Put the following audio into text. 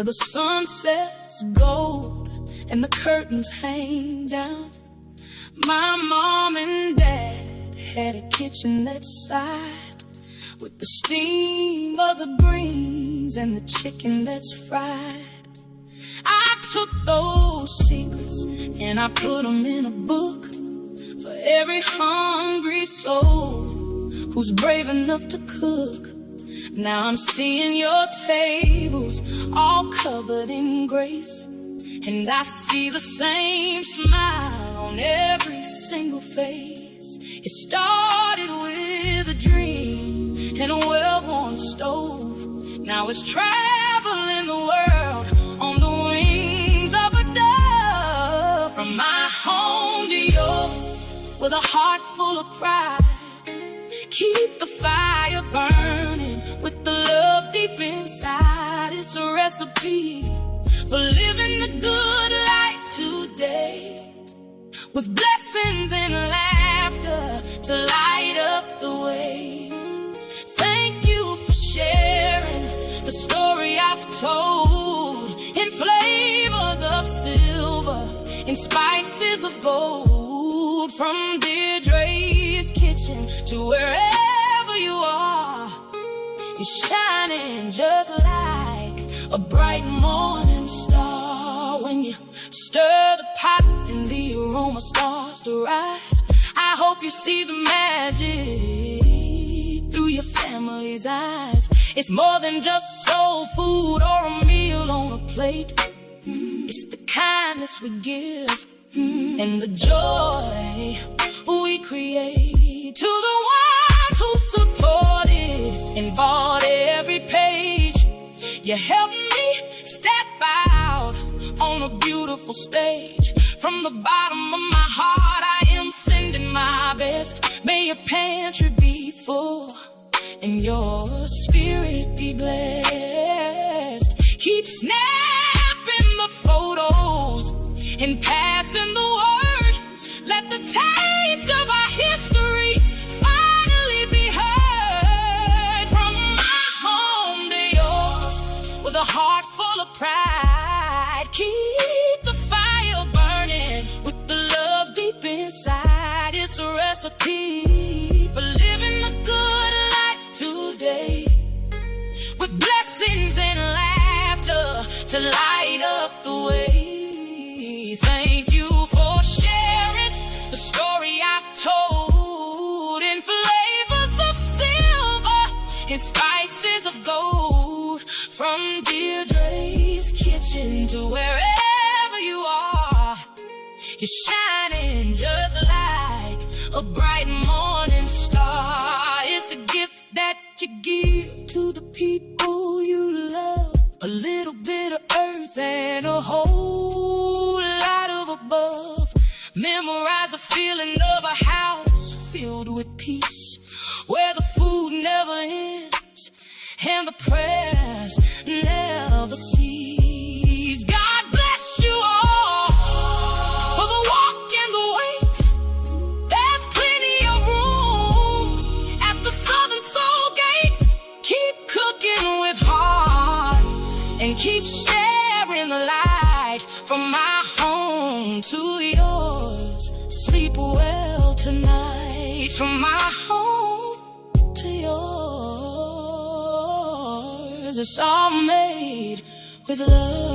where the sun sets gold and the curtains hang down. My mom and dad had a kitchen that sighed with the steam of the greens and the chicken that's fried. I took those secrets and I put them in a book for every hungry soul who's brave enough to cook. Now I'm seeing your tables all covered in grace, and I see the same smile on every single face. It started with a dream and a well-worn stove. Now it's traveling the world on the wings of a dove. From my home to yours, with a heart full of pride, keep the fire burning with the love deep inside. It's a recipe for living the good life today, with blessings and laughter to light up the way. Thank you for sharing the story I've told, in flavors of silver, in spices of gold. From Deirdre's kitchen to wherever you are, you're shining just like a bright morning star. When you stir the pot and the aroma starts to rise, I hope you see the magic through your family's eyes. It's more than just soul food or a meal on a plate. It's the kindness we give and the joy we create. To the ones who supported and bought every page, you helped me step out on a beautiful stage. From the bottom of my heart, I am sending my best. May your pantry be full and your spirit be blessed. Keep snapping the photos and passing the word. Let the taste of our history finally be heard. From my home to yours, with a heart full of pride, keep the fire burning with the love deep inside. It's a recipe for living the good life today, with blessings and laughter to light up the way. Thank you for sharing the story I've told, in flavors of silver, in spices of gold. From Deirdre's kitchen to wherever you are, you're shining just like a bright morning star. It's a gift that you give to the people you love, a little bit of earth and a whole lot of above. Memorize the feeling of a house filled with peace, where the food never ends and the prayers never cease. God bless you all for the walk and the wait. There's plenty of room at the Southern Soul Gate. Keep cooking with heart and keep sharing the light. From my home to yours, sleep well tonight. From my home to yours, it's all made with love.